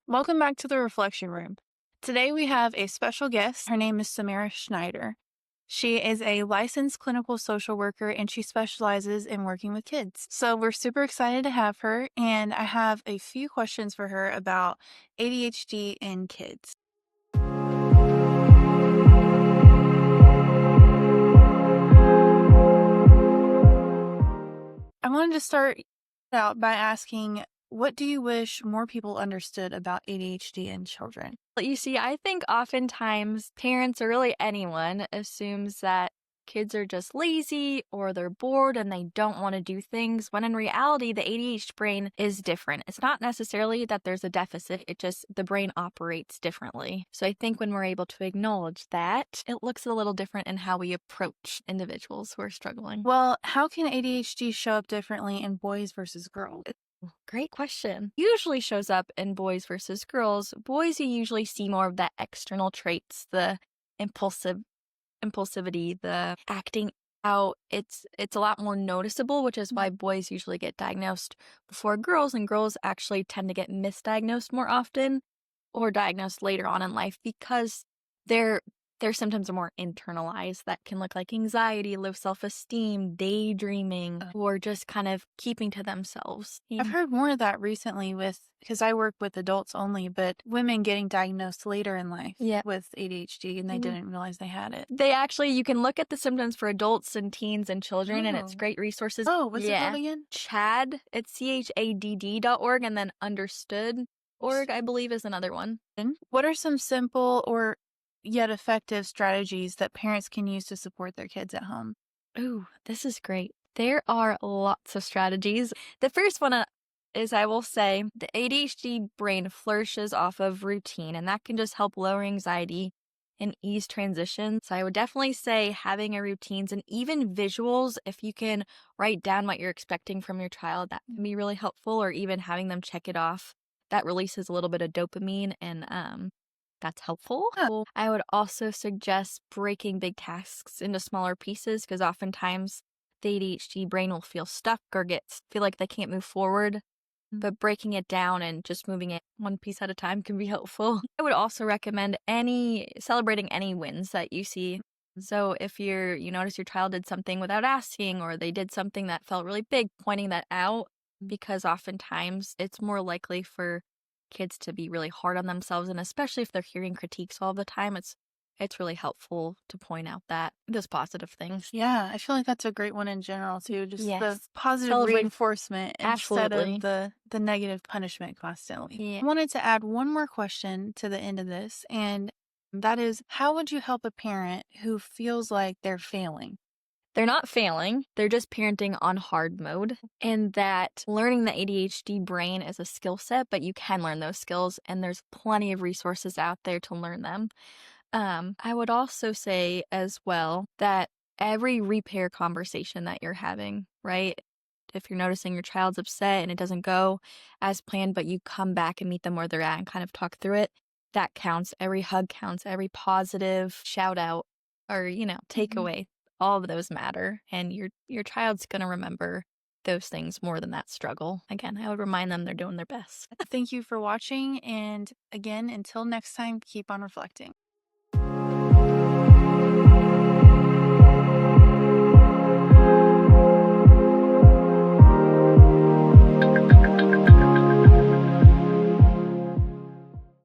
Welcome back to the Reflection Room. Today we have a special guest. Her name is Samara Schneider. She is a licensed clinical social worker and she specializes in working with kids. So we're super excited to have her, and I have a few questions for her about ADHD in kids. I wanted to start out by asking, what do you wish more people understood about ADHD in children? But you see, I think oftentimes parents or really anyone assumes that kids are just lazy or they're bored and they don't want to do things, when in reality, the ADHD brain is different. It's not necessarily that there's a deficit, it just the brain operates differently. So I think when we're able to acknowledge that, it looks a little different in how we approach individuals who are struggling. Well, how can ADHD show up differently in boys versus girls? Great question. Usually shows up in boys versus girls. Boys, you usually see more of that external traits, the impulsivity, the acting out. It's a lot more noticeable, which is why boys usually get diagnosed before girls, and girls actually tend to get misdiagnosed more often or diagnosed later on in life because their symptoms are more internalized. That can look like anxiety, low self-esteem, daydreaming, or just kind of keeping to themselves. I've heard more of that recently because I work with adults only, but women getting diagnosed later in life Yeah. with ADHD and they Mhm. didn't realize they had it. You can look at the symptoms for adults and teens and children, and it's Oh. great resources. Oh, what's it Yeah. called again? CHADD, it's CHADD.org, and then understood.org, I believe, is another one. What are some simple or yet effective strategies that parents can use to support their kids at home? Ooh, this is great. There are lots of strategies. The first one is, I will say, the ADHD brain flourishes off of routine, and that can just help lower anxiety and ease transition. So I would definitely say having a routines and even visuals, if you can write down what you're expecting from your child, that can be really helpful, or even having them check it off. That releases a little bit of dopamine, and that's helpful. Oh. I would also suggest breaking big tasks into smaller pieces, because oftentimes the ADHD brain will feel stuck or feel like they can't move forward. But breaking it down and just moving it one piece at a time can be helpful. I would also recommend celebrating any wins that you see. So if you notice your child did something without asking, or they did something that felt really big, pointing that out, because oftentimes it's more likely for kids to be really hard on themselves, and especially if they're hearing critiques all the time, it's really helpful to point out that those positive things. Yeah, I feel like that's a great one in general too. Just the Yes. positive Celebrate. reinforcement instead Absolutely. of the negative punishment constantly. Yeah. I wanted to add one more question to the end of this, and that is, how would you help a parent who feels like they're failing? They're not failing, they're just parenting on hard mode, and that learning the ADHD brain is a skill set, but you can learn those skills, and there's plenty of resources out there to learn them. I would also say as well that every repair conversation that you're having, right? If you're noticing your child's upset and it doesn't go as planned, but you come back and meet them where they're at and kind of talk through it, that counts. Every hug counts, every positive shout out or, takeaway, all of those matter. And your child's gonna remember those things more than that struggle. Again, I would remind them they're doing their best. Thank you for watching, and again, until next time, keep on reflecting.